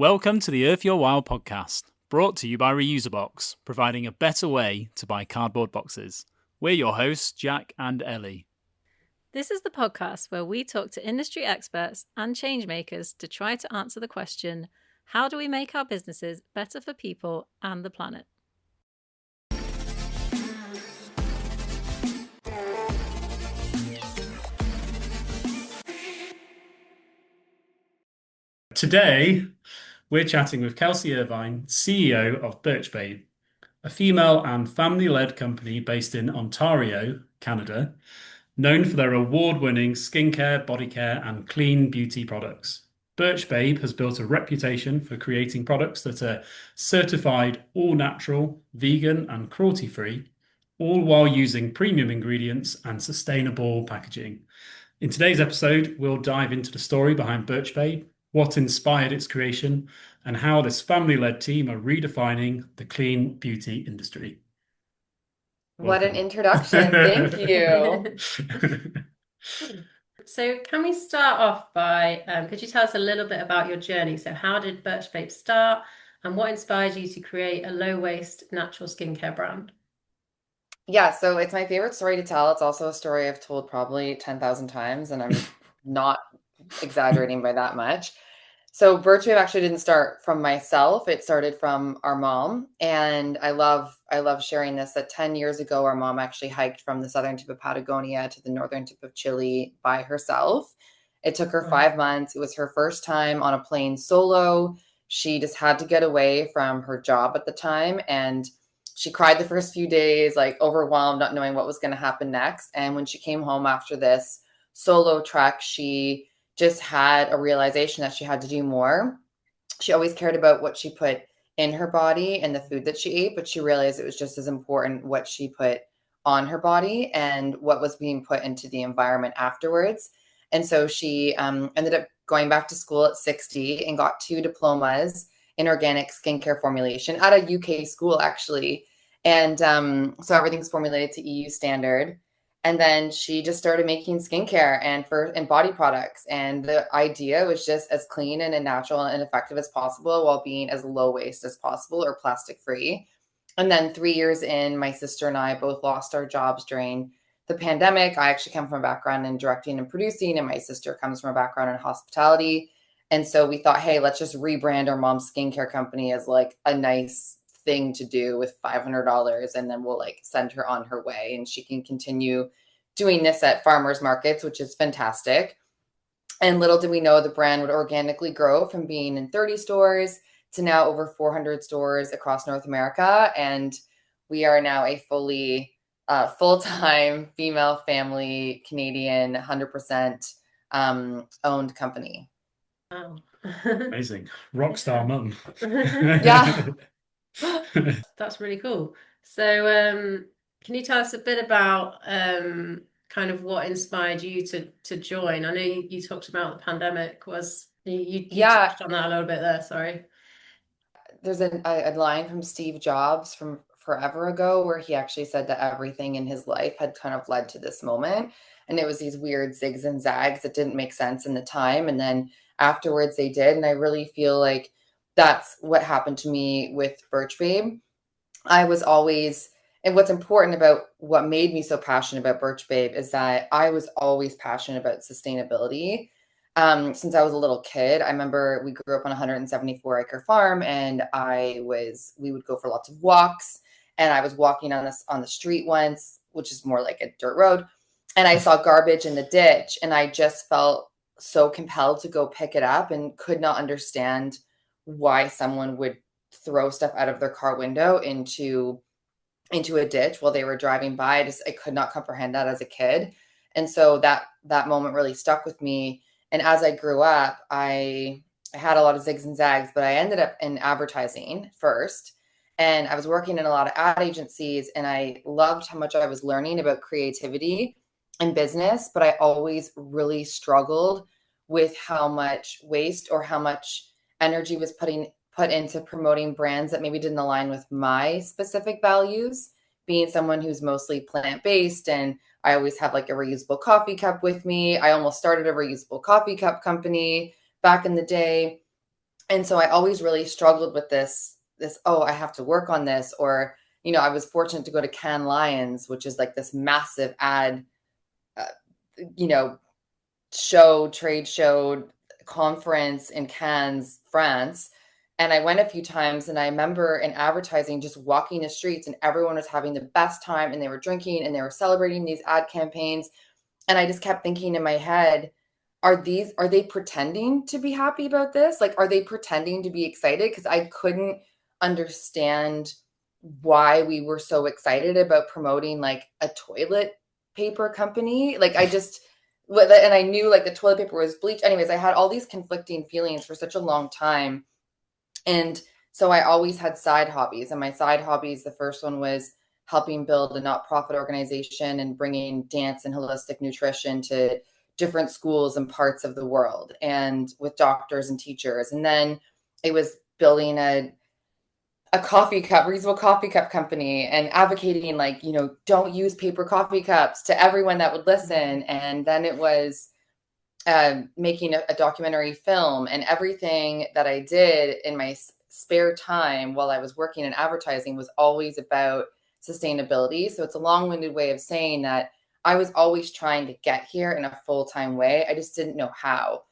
Welcome to the Earth Your Wild podcast, brought to you by Reusabox, providing a better way to buy cardboard boxes. We're your hosts, Jack and Ellie. This is the podcast where we talk to industry experts and changemakers to try to answer the question, how do we make our businesses better for people and the planet? Today, we're chatting with Kelsey Irvine, CEO of Birch Babe, a female and family-led company based in Ontario, Canada, known for their award-winning skincare, body care, and clean beauty products. Birch Babe has built a reputation for creating products that are certified all-natural, vegan, and cruelty-free, all while using premium ingredients and sustainable packaging. In today's episode, we'll dive into the story behind Birch Babe, what inspired its creation, and how this family-led team are redefining the clean beauty industry. What an introduction. Thank you. So can we start off by, could you tell us a little bit about your journey? So how did Birch Babe start, and what inspired you to create a low-waste natural skincare brand? Yeah, so it's my favorite story to tell. It's also a story I've told probably 10,000 times, and I'm not exaggerating by that much. So Birch Babe actually didn't start from myself. It started from our mom. And I love sharing this, that 10 years ago, our mom actually hiked from the southern tip of Patagonia to the northern tip of Chile by herself. It took her 5 months. It was her first time on a plane solo. She just had to get away from her job at the time. And she cried the first few days, like overwhelmed, not knowing what was going to happen next. And when she came home after this solo trek, she just had a realization that she had to do more. She always cared about what she put in her body and the food that she ate, but she realized it was just as important what she put on her body and what was being put into the environment afterwards. And so she ended up going back to school at 60 and got 2 diplomas in organic skincare formulation at a UK school, actually. And so everything's formulated to EU standard. And then she just started making skincare and body products. And the idea was just as clean and natural and effective as possible while being as low waste as possible or plastic free. And then 3 years in, my sister and I both lost our jobs during the pandemic. I actually come from a background in directing and producing, and my sister comes from a background in hospitality. And so we thought, hey, let's just rebrand our mom's skincare company as like a nice thing to do with $500, and then we'll like send her on her way and she can continue doing this at farmers markets, which is fantastic. And little did we know the brand would organically grow from being in 30 stores to now over 400 stores across North America. And we are now a fully full-time female family Canadian 100% owned company. Wow. Amazing. Rockstar mum. Yeah. That's really cool. So can you tell us a bit about kind of what inspired you to join? I know you talked about the pandemic. You touched on that a little bit there, sorry. There's a line from Steve Jobs from forever ago where he actually said that everything in his life had kind of led to this moment. And it was these weird zigs and zags that didn't make sense in the time. And then afterwards they did. And I really feel like that's what happened to me with Birch Babe. And what's important about what made me so passionate about Birch Babe is that I was always passionate about sustainability. Since I was a little kid, I remember we grew up on a 174-acre farm, and we would go for lots of walks. And I was walking on the street once, which is more like a dirt road, and I saw garbage in the ditch, and I just felt so compelled to go pick it up and could not understand why someone would throw stuff out of their car window into a ditch while they were driving by. I could not comprehend that as a kid. And so that moment really stuck with me. And as I grew up, I had a lot of zigs and zags, but I ended up in advertising first. And I was working in a lot of ad agencies, and I loved how much I was learning about creativity and business, but I always really struggled with how much waste or how much energy was put into promoting brands that maybe didn't align with my specific values, being someone who's mostly plant-based. And I always have like a reusable coffee cup with me. I almost started a reusable coffee cup company back in the day. And so I always really struggled with this, oh, I have to work on this. Or, I was fortunate to go to Cannes Lions, which is like this massive ad, uh, you know, trade show, conference in Cannes, France. And I went a few times, and I remember in advertising just walking the streets, and everyone was having the best time, and they were drinking and they were celebrating these ad campaigns. And I just kept thinking in my head, are they pretending to be happy about this? Like, are they pretending to be excited? Because I couldn't understand why we were so excited about promoting like a toilet paper company. Like, and I knew like the toilet paper was bleach. Anyways, I had all these conflicting feelings for such a long time. And so I always had side hobbies. And my side hobbies, the first one was helping build a not-profit organization and bringing dance and holistic nutrition to different schools and parts of the world, and with doctors and teachers. And then it was building a coffee cup, reusable coffee cup company, and advocating like, don't use paper coffee cups to everyone that would listen. And then it was making a documentary film, and everything that I did in my spare time while I was working in advertising was always about sustainability. So it's a long-winded way of saying that I was always trying to get here in a full-time way. I just didn't know how.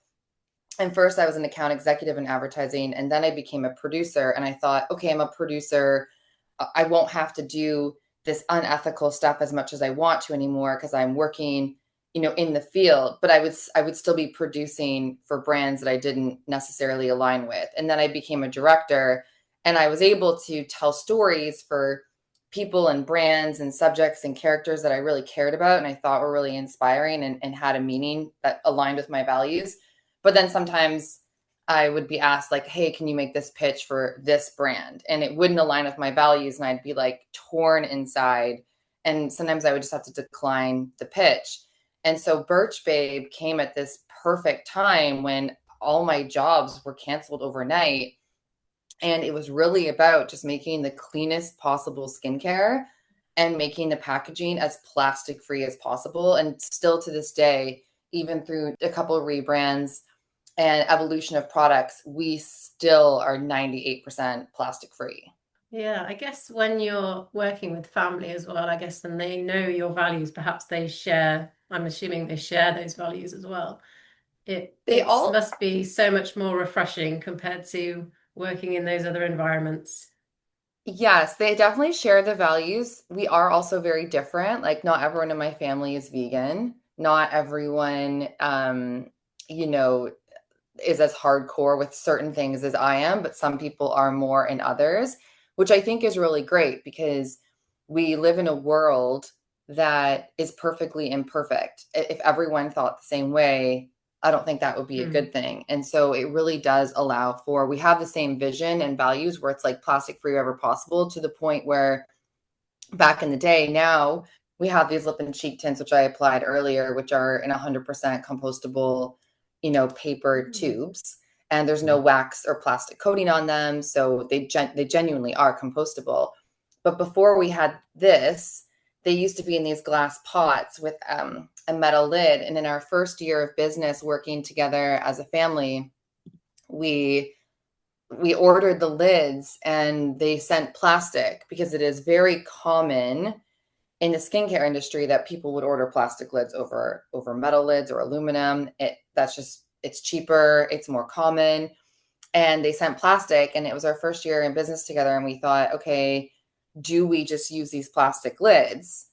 And first I was an account executive in advertising, and then I became a producer. And I thought, okay, I'm a producer. I won't have to do this unethical stuff as much as I want to anymore because I'm working, in the field. But I would still be producing for brands that I didn't necessarily align with. And then I became a director, and I was able to tell stories for people and brands and subjects and characters that I really cared about and I thought were really inspiring and had a meaning that aligned with my values. But then sometimes I would be asked like, hey, can you make this pitch for this brand? And it wouldn't align with my values. And I'd be like torn inside. And sometimes I would just have to decline the pitch. And so Birch Babe came at this perfect time when all my jobs were canceled overnight. And it was really about just making the cleanest possible skincare and making the packaging as plastic free as possible. And still to this day, even through a couple of rebrands and evolution of products, we still are 98% plastic free. Yeah, I guess when you're working with family as well, I guess, and they know your values, perhaps I'm assuming they share those values as well. It must be so much more refreshing compared to working in those other environments. Yes, they definitely share the values. We are also very different. Like, not everyone in my family is vegan. Not everyone, is as hardcore with certain things as I am, but some people are more in others, which I think is really great because we live in a world that is perfectly imperfect. If everyone thought the same way, I don't think that would be a good thing. And so it really does allow for, we have the same vision and values where it's like plastic free wherever possible, to the point where back in the day, now we have these lip and cheek tints, which I applied earlier, which are in 100% compostable, paper tubes, and there's no wax or plastic coating on them. So they genuinely are compostable. But before we had this, they used to be in these glass pots with a metal lid. And in our first year of business working together as a family, we ordered the lids and they sent plastic, because it is very common in the skincare industry that people would order plastic lids over metal lids or aluminum. It's cheaper, it's more common. And they sent plastic, and it was our first year in business together. And we thought, okay, do we just use these plastic lids,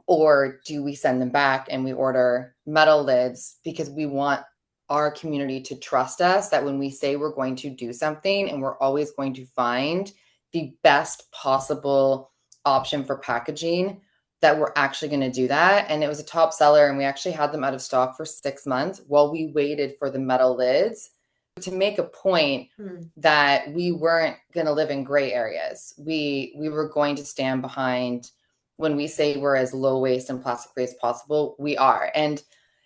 or do we send them back and we order metal lids? Because we want our community to trust us that when we say we're going to do something, and we're always going to find the best possible option for packaging, that we're actually going to do that. And it was a top seller, and we actually had them out of stock for 6 months while we waited for the metal lids, to make a point that we weren't going to live in gray areas. We were going to stand behind, when we say we're as low waste and plastic free as possible, we are. And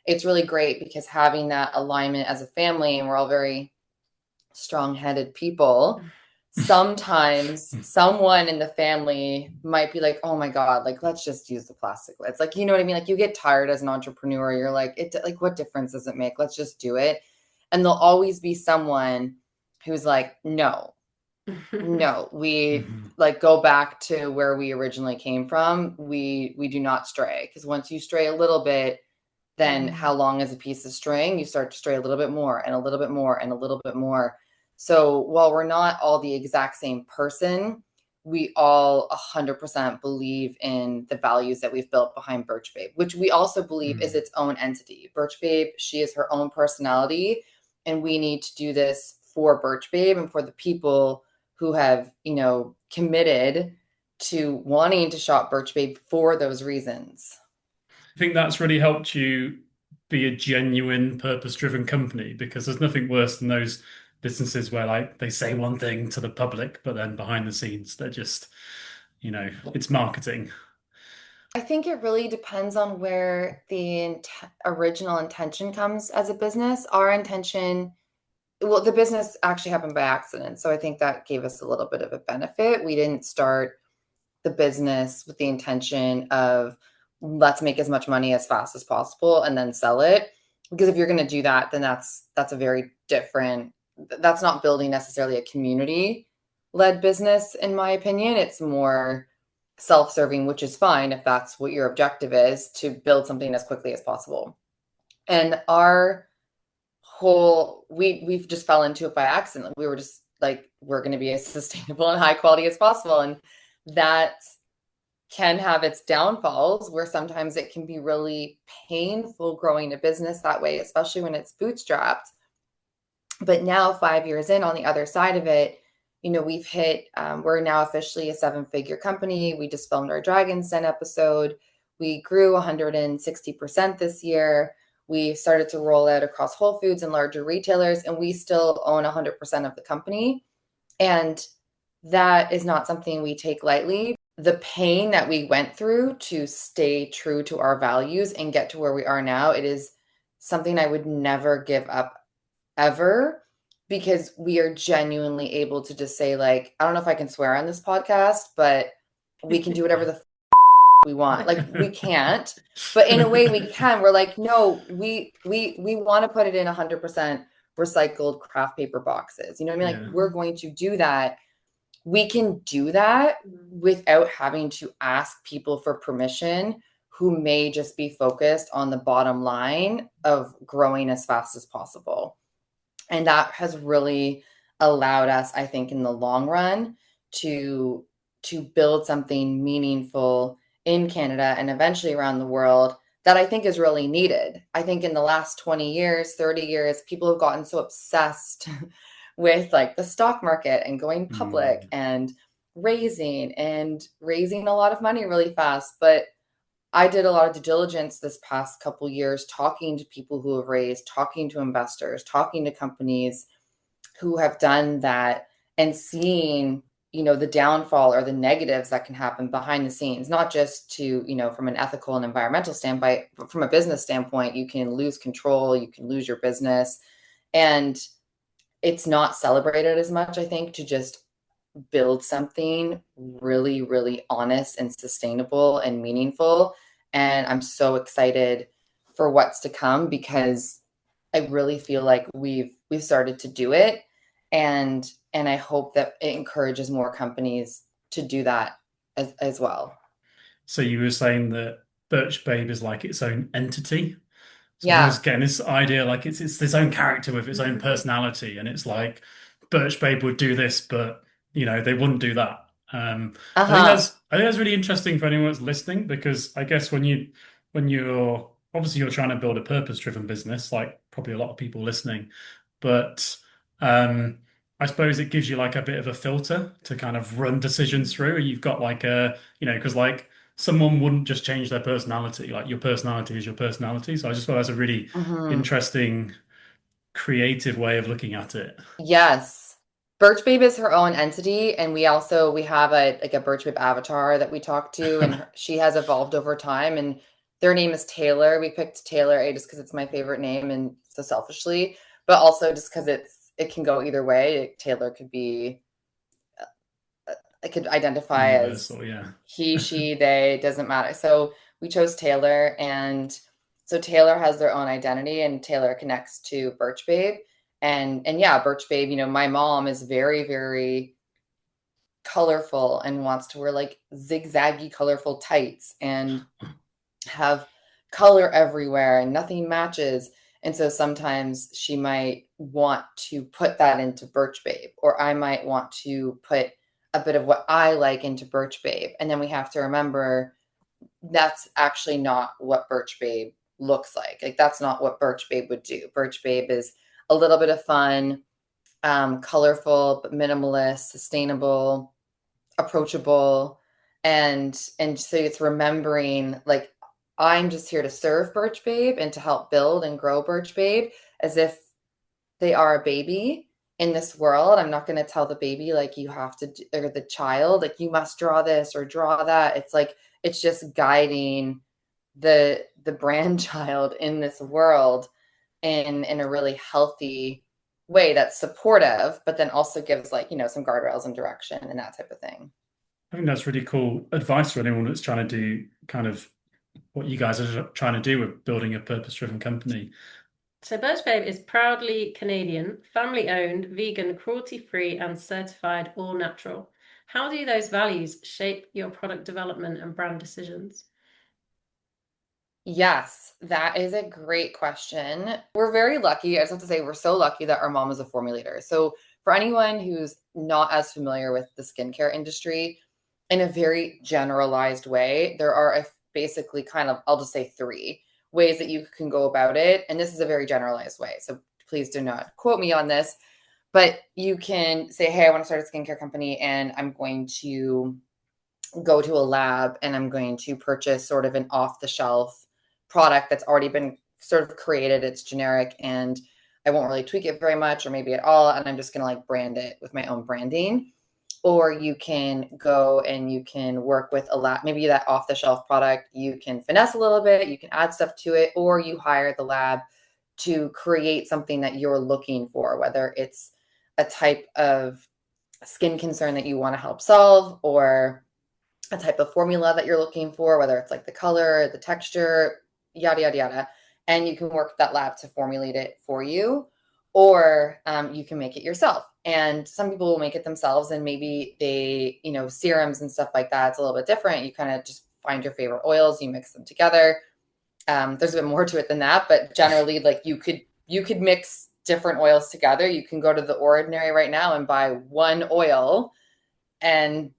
it's really great because having that alignment as a family, and we're all very strong-headed people, sometimes someone in the family might be like, oh my God, like, let's just use the plastic lids. Like, you know what I mean? Like, you get tired as an entrepreneur. You're like, what difference does it make? Let's just do it. And there'll always be someone who's like, no, we Mhm. like go back to where we originally came from. We do not stray, because once you stray a little bit, then how long is a piece of string? You start to stray a little bit more and a little bit more and a little bit more. So while we're not all the exact same person, we all 100% believe in the values that we've built behind Birch Babe, which we also believe is its own entity. Birch Babe, she is her own personality, and we need to do this for Birch Babe and for the people who have, committed to wanting to shop Birch Babe for those reasons. I think that's really helped you be a genuine purpose-driven company, because there's nothing worse than those businesses where like they say one thing to the public, but then behind the scenes they're just, it's marketing. I think it really depends on where the original intention comes as a business. Our intention, well, the business actually happened by accident. So I think that gave us a little bit of a benefit. We didn't start the business with the intention of let's make as much money as fast as possible and then sell it. Because if you're going to do that, then that's a very different, that's not building necessarily a community led business, in my opinion. It's more self-serving, which is fine if that's what your objective is, to build something as quickly as possible. And our whole, we've just fell into it by accident. We were just like, we're going to be as sustainable and high quality as possible. And that can have its downfalls, where sometimes it can be really painful growing a business that way, especially when it's bootstrapped. But now, 5 years in, on the other side of it, we've hit, we're now officially a 7-figure company. We just filmed our Dragon's Den episode. We grew 160% this year. We started to roll out across Whole Foods and larger retailers, and we still own 100% of the company. And that is not something we take lightly. The pain that we went through to stay true to our values and get to where we are now, it is something I would never give up ever, because we are genuinely able to just say, like, I don't know if I can swear on this podcast, but we can do whatever the we want. Like, we can't, but in a way we can. We're like, no, we want to put it in 100% recycled craft paper boxes. You know what I mean? Yeah. Like, we're going to do that. We can do that without having to ask people for permission who may just be focused on the bottom line of growing as fast as possible. And that has really allowed us, I think, in the long run, to build something meaningful in Canada and eventually around the world that I think is really needed. I think in the last 20 years, 30 years, people have gotten so obsessed with like the stock market and going public and raising a lot of money really fast. But I did a lot of due diligence this past couple years, talking to people who have raised, talking to investors, talking to companies who have done that, and seeing, the downfall or the negatives that can happen behind the scenes, not just to, from an ethical and environmental standpoint, but from a business standpoint. You can lose control, you can lose your business. And it's not celebrated as much, I think, to just build something really, really honest and sustainable and meaningful. And I'm so excited for what's to come, because I really feel like we've started to do it. And I hope that it encourages more companies to do that as well. So you were saying that Birch Babe is like its own entity. So I'm Yeah. always getting this idea like it's its own character with its own personality, and it's like Birch Babe would do this, but they wouldn't do that. Uh-huh. I think that's really interesting for anyone that's listening, because I guess when you're obviously you're trying to build a purpose-driven business, like probably a lot of people listening, but I suppose it gives you like a bit of a filter to kind of run decisions through. You've got like because like someone wouldn't just change their personality. Like your personality is your personality. So I just thought that's a really Hmm. interesting, creative way of looking at it. Yes. Birch Babe is her own entity, and we have a Birch Babe avatar that we talk to, and she has evolved over time, and their name is Taylor. We picked Taylor A just because it's my favorite name, and so selfishly, but also just because it can go either way. Taylor could be, it could identify as Universal, yeah. he, she, they, doesn't matter. So we chose Taylor, and so Taylor has their own identity, and Taylor connects to Birch Babe. And yeah, Birch Babe, you know, my mom is very, very colorful and wants to wear like zigzaggy colorful tights and have color everywhere and nothing matches. And so sometimes she might want to put that into Birch Babe, or I might want to put a bit of what I like into Birch Babe. And then we have to remember that's actually not what Birch Babe looks like. Like that's not what Birch Babe would do. Birch Babe is a little bit of fun, colorful, but minimalist, sustainable, approachable. And so it's remembering like I'm just here to serve Birch Babe and to help build and grow Birch Babe as if they are a baby in this world. I'm not going to tell the baby like you have to or the child like you must draw this or draw that. It's like it's just guiding the brand child in this world in a really healthy way that's supportive, but then also gives like, you know, some guardrails and direction and that type of thing. I think that's really cool advice for anyone that's trying to do kind of what you guys are trying to do with building a purpose-driven company. So Birch Babe is proudly Canadian, family-owned, vegan, cruelty-free, and certified all natural. How do those values shape your product development and brand decisions? Yes, that is a great question. We're very lucky. I just have to say, we're so lucky that our mom is a formulator. So, for anyone who's not as familiar with the skincare industry, in a very generalized way, there are basically kind of, I'll just say three ways that you can go about it. And this is a very generalized way. So, please do not quote me on this. But you can say, hey, I want to start a skincare company and I'm going to go to a lab and I'm going to purchase sort of an off the shelf product that's already been sort of created. It's generic and I won't really tweak it very much or maybe at all. And I'm just going to like brand it with my own branding. Or you can go and you can work with a lab, maybe that off the shelf product, you can finesse a little bit, you can add stuff to it, or you hire the lab to create something that you're looking for, whether it's a type of skin concern that you want to help solve or a type of formula that you're looking for, whether it's like the color, the texture, yada, yada, yada. And you can work with that lab to formulate it for you, or you can make it yourself. And some people will make it themselves and maybe they, you know, serums and stuff like that. It's a little bit different. You kind of just find your favorite oils, you mix them together. There's a bit more to it than that, but generally like you could mix different oils together. You can go to the Ordinary right now and buy one oil and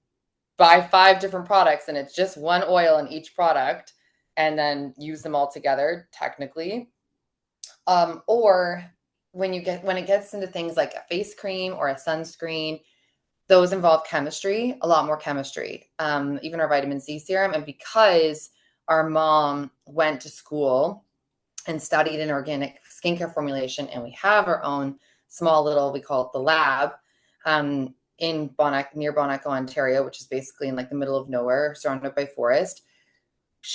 buy 5 different products and it's just one oil in each product and then use them all together technically. Or when it gets into things like a face cream or a sunscreen, those involve chemistry, a lot more chemistry, even our vitamin C serum. And because our mom went to school and studied an organic skincare formulation and we have our own small little, we call it the lab, in near Bonnack, Ontario, which is basically in like the middle of nowhere, surrounded by forest.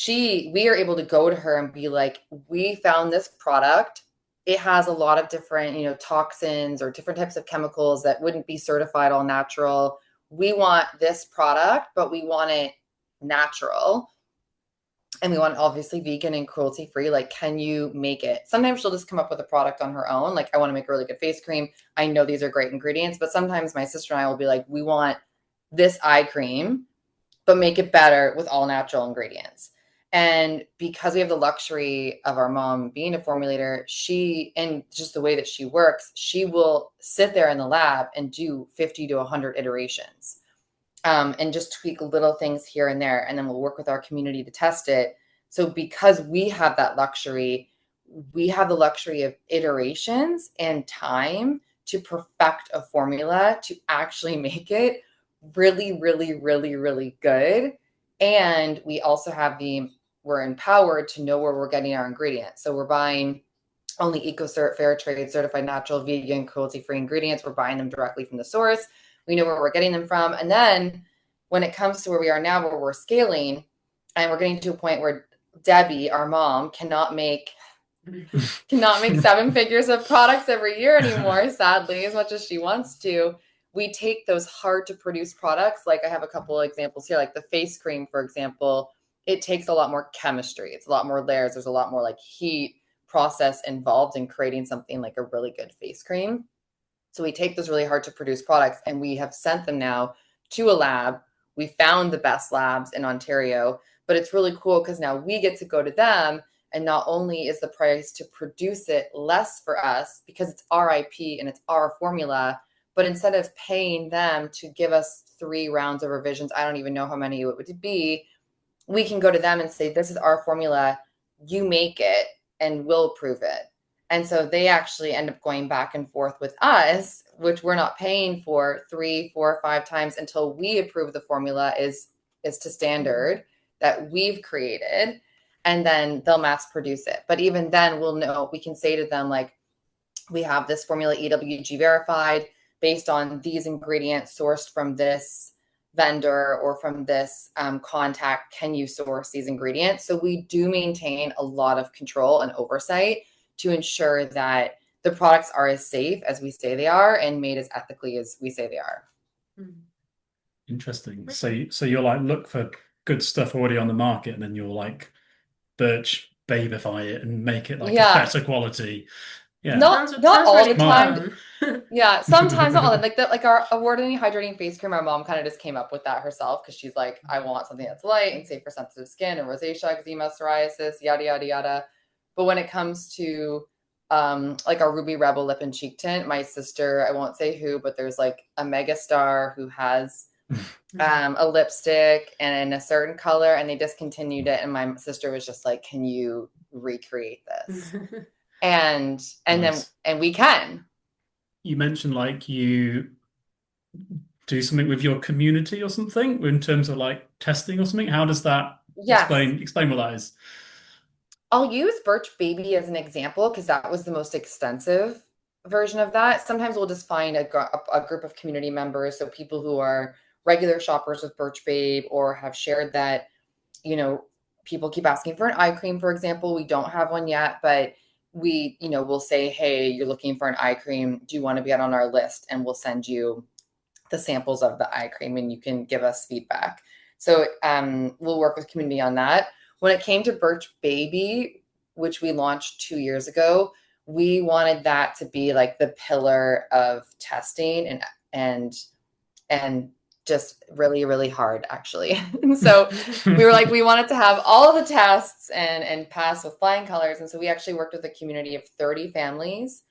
We are able to go to her and be like, we found this product. It has a lot of different, you know, toxins or different types of chemicals that wouldn't be certified all natural. We want this product, but we want it natural. And we want obviously vegan and cruelty free. Like, can you make it? Sometimes she'll just come up with a product on her own. Like, I want to make a really good face cream. I know these are great ingredients, but sometimes my sister and I will be like, we want this eye cream, but make it better with all natural ingredients. And because we have the luxury of our mom being a formulator, and just the way that she works, she will sit there in the lab and do 50 to 100 iterations. And just tweak little things here and there. And then we'll work with our community to test it. So because we have that luxury, we have the luxury of iterations and time to perfect a formula to actually make it really, really, really, really good. And we also have we're empowered to know where we're getting our ingredients. So we're buying only EcoCert, Fair Trade, certified natural, vegan, cruelty-free ingredients. We're buying them directly from the source. We know where we're getting them from. And then when it comes to where we are now, where we're scaling, and we're getting to a point where Debbie, our mom, cannot make 7 figures of products every year anymore, sadly, as much as she wants to. We take those hard to produce products. Like I have a couple of examples here, like the face cream, for example. It takes a lot more chemistry. It's a lot more layers. There's a lot more like heat, process involved in creating something like a really good face cream. So we take those really hard to produce products and we have sent them now to a lab. We found the best labs in Ontario, but it's really cool because now we get to go to them, and not only is the price to produce it less for us because it's our IP and it's our formula, but instead of paying them to give us 3 rounds of revisions, I don't even know how many it would be, we can go to them and say, this is our formula, you make it and we'll approve it. And so they actually end up going back and forth with us, which we're not paying for 3, 4, 5 times until we approve the formula is to standard that we've created. And then they'll mass produce it. But even then we'll know, we can say to them, like, we have this formula EWG verified based on these ingredients sourced from this vendor or from this contact. Can you source these ingredients? So we do maintain a lot of control and oversight to ensure that the products are as safe as we say they are and made as ethically as we say they are. Interesting. So you're like, look for good stuff already on the market, and then you're like Birch Babeify it and make it like a better quality. Yeah. Not all the time. Yeah, sometimes not all the time. Like our award-winning hydrating face cream, our mom kind of just came up with that herself because she's like, I want something that's light and safe for sensitive skin and rosacea, eczema, psoriasis, yada yada yada. But when it comes to like our Ruby Rebel lip and cheek tint, my sister, I won't say who, but there's like a mega star who has a lipstick and in a certain color, and they discontinued it, and my sister was just like, can you recreate this? and nice. then we can. You mentioned like you do something with your community or something in terms of like testing or something. How does that explain what that is? I'll use Birch Baby as an example because that was the most extensive version of that. Sometimes we'll just find a group of community members, so people who are regular shoppers with Birch Babe or have shared that, you know, people keep asking for an eye cream, for example. We don't have one yet, but we, you know, we'll say, hey, you're looking for an eye cream. Do you want to be on our list? And we'll send you the samples of the eye cream and you can give us feedback. So we'll work with community on that. When it came to Birch Baby, which we launched 2 years ago, we wanted that to be like the pillar of testing and just really, really hard, actually. So we were like, we wanted to have all of the tests and pass with flying colors. And so we actually worked with a community of 30 families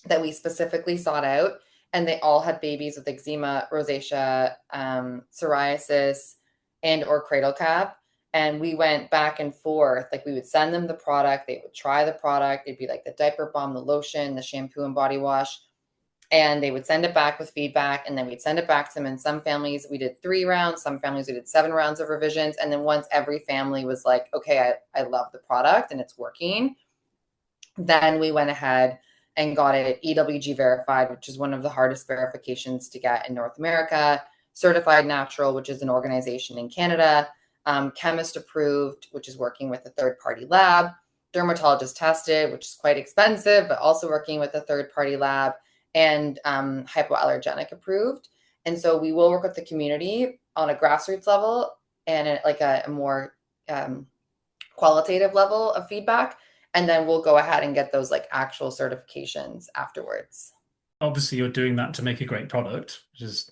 that we specifically sought out. And they all had babies with eczema, rosacea, psoriasis, and or cradle cap. And we went back and forth. Like we would send them the product. They would try the product. It'd be like the diaper balm, the lotion, the shampoo and body wash. And they would send it back with feedback, and then we'd send it back to them. In some families, we did 3 rounds. Some families, we did 7 rounds of revisions. And then once every family was like, okay, I love the product and it's working, then we went ahead and got it EWG verified, which is one of the hardest verifications to get in North America, certified natural, which is an organization in Canada, chemist approved, which is working with a third-party lab, dermatologist tested, which is quite expensive, but also working with a third-party lab, and hypoallergenic approved. And so we will work with the community on a grassroots level and like a more qualitative level of feedback. And then we'll go ahead and get those like actual certifications afterwards. Obviously, you're doing that to make a great product, which is,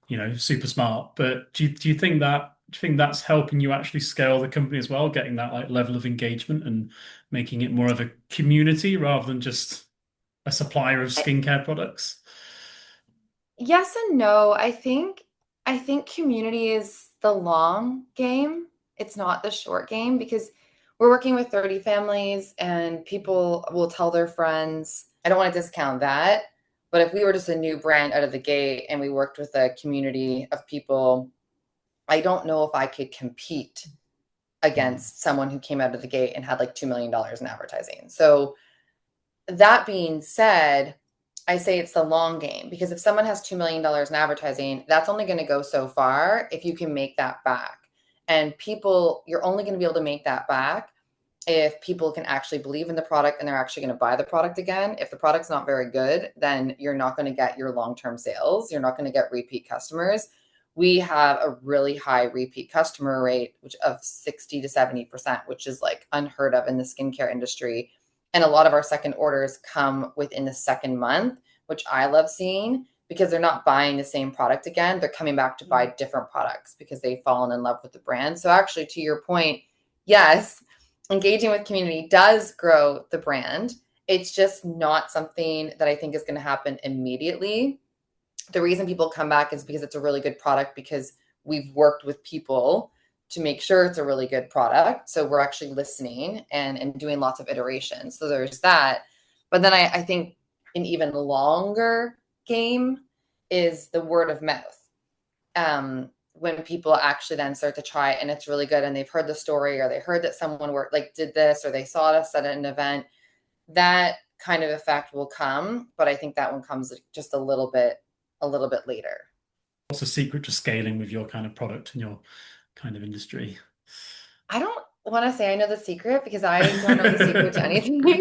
you know, super smart. But do you think that's helping you actually scale the company as well, getting that like level of engagement and making it more of a community rather than just a supplier of skincare products? Yes and no. I think community is the long game. It's not the short game because we're working with 30 families and people will tell their friends. I don't want to discount that, but if we were just a new brand out of the gate and we worked with a community of people, I don't know if I could compete against someone who came out of the gate and had like $2 million in advertising. So that being said, I say it's the long game because if someone has $2 million in advertising, that's only going to go so far if you can make that back. And people, you're only going to be able to make that back if people can actually believe in the product and they're actually going to buy the product again. If the product's not very good, then you're not going to get your long-term sales. You're not going to get repeat customers. We have a really high repeat customer rate, which of 60 to 70%, which is like unheard of in the skincare industry. And a lot of our second orders come within the second month, which I love seeing, because they're not buying the same product again. They're coming back to buy different products because they've fallen in love with the brand. So actually, to your point, yes, engaging with community does grow the brand. It's just not something that I think is going to happen immediately. The reason people come back is because it's a really good product, because we've worked with people to make sure it's a really good product. So we're actually listening and doing lots of iterations. So there's that. But then I think an even longer game is the word of mouth. When people actually then start to try it and it's really good, and they've heard the story, or they heard that someone did this, or they saw us at an event, that kind of effect will come. But I think that one comes just a little bit later. What's the secret to scaling with your kind of product and your kind of industry? I don't want to say I know the secret, because I don't know the secret to anything. What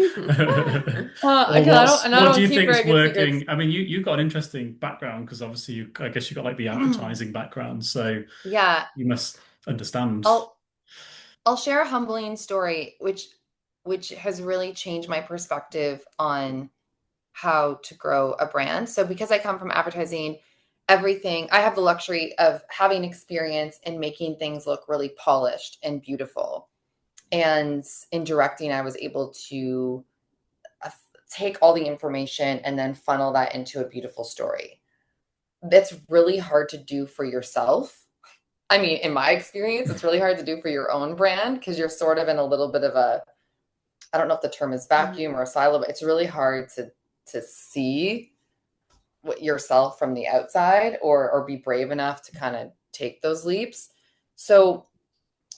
do you think is working? Secrets. I mean, you've got an interesting background, because obviously I guess you've got like the advertising background, so Yeah, you must understand. I'll share a humbling story, which has really changed my perspective on how to grow a brand. So because I come from advertising, I have the luxury of having experience in making things look really polished and beautiful. And in directing, I was able to take all the information and then funnel that into a beautiful story. That's really hard to do for yourself. I mean, in my experience, it's really hard to do for your own brand, because you're sort of in a little bit of a, I don't know if the term is vacuum or a silo, but it's really hard to see what yourself from the outside, or be brave enough to kind of take those leaps. So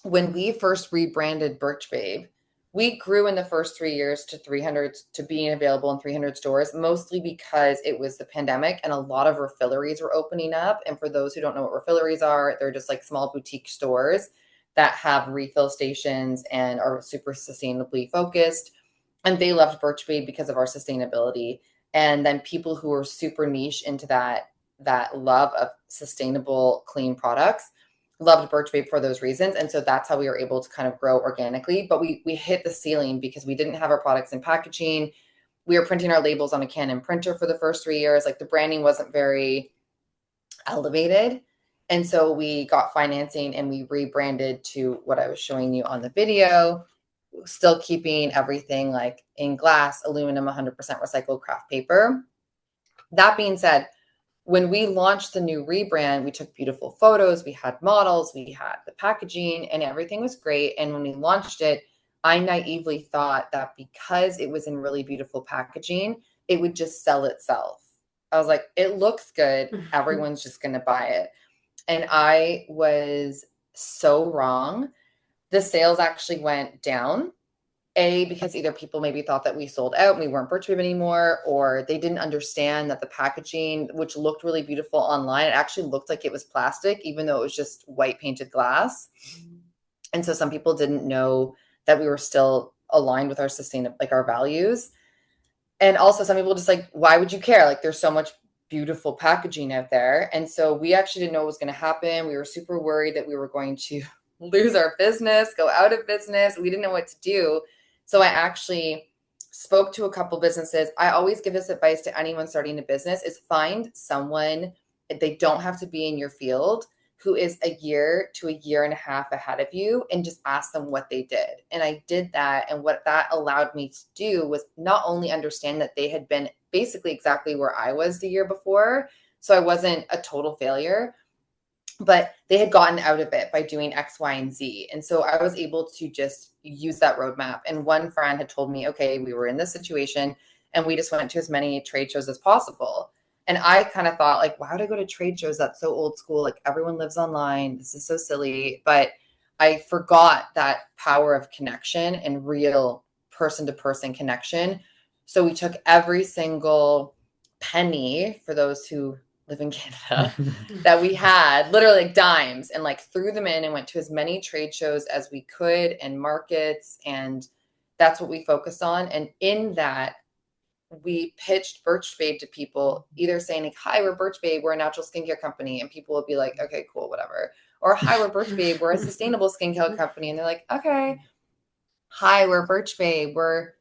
when we first rebranded Birch Babe, we grew in the first 3 years to 300, to being available in 300 stores, mostly because it was the pandemic and a lot of refilleries were opening up. And for those who don't know what refilleries are, they're just like small boutique stores that have refill stations and are super sustainably focused. And they loved Birch Babe because of our sustainability. And then people who are super niche into that love of sustainable, clean products loved Birch Babe for those reasons. And so that's how we were able to kind of grow organically. But we hit the ceiling because we didn't have our products in packaging. We were printing our labels on a Canon printer for the first 3 years. Like, the branding wasn't very elevated. And so we got financing and we rebranded to what I was showing you on the video, still keeping everything like in glass, aluminum, 100% recycled craft paper. That being said, when we launched the new rebrand, we took beautiful photos, we had models, we had the packaging, and everything was great. And when we launched it, I naively thought that because it was in really beautiful packaging, it would just sell itself. I was like, it looks good, everyone's just going to buy it. And I was so wrong. The sales actually went down. Because either people maybe thought that we sold out and we weren't Birch Babe anymore, or they didn't understand that the packaging, which looked really beautiful online, it actually looked like it was plastic, even though it was just white painted glass. And so some people didn't know that we were still aligned with our our values. And also some people just like, why would you care? Like, there's so much beautiful packaging out there. And so we actually didn't know what was going to happen. We were super worried that we were going to lose our business, go out of business. We didn't know what to do. So I actually spoke to a couple businesses. I always give this advice to anyone starting a business: is find someone, they don't have to be in your field, who is a year to a year and a half ahead of you, and just ask them what they did. And I did that. And what that allowed me to do was not only understand that they had been basically exactly where I was the year before, so I wasn't a total failure, but they had gotten out of it by doing X, Y, and Z. And so I was able to just use that roadmap. And one friend had told me, okay, we were in this situation and we just went to as many trade shows as possible. And I kind of thought, like, why would I go to trade shows? That's so old school. Like, everyone lives online. This is so silly. But I forgot that power of connection and real person-to-person connection. So we took every single penny, for those who live in Canada, that we had, literally like dimes, and like threw them in and went to as many trade shows as we could and markets. And that's what we focused on. And in that, we pitched Birch Babe to people, either saying like, hi, we're Birch Babe, we're a natural skincare company. And people would be like, okay, cool, whatever. Or, hi, we're Birch Babe, we're a sustainable skincare company. And they're like, okay. Hi, we're Birch Babe, we're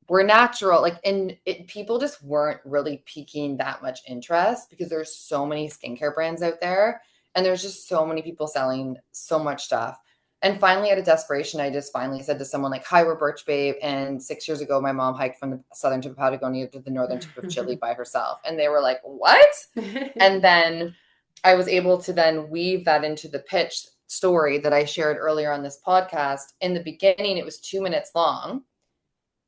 we're natural. Like, and people just weren't really piquing that much interest because there's so many skincare brands out there and there's just so many people selling so much stuff. And finally, out of desperation, I just finally said to someone like, hi, we're Birch Babe. And 6 years ago, my mom hiked from the southern tip of Patagonia to the northern tip of Chile by herself. And they were like, what? And then I was able to then weave that into the pitch story that I shared earlier on this podcast. In the beginning, it was 2 minutes long.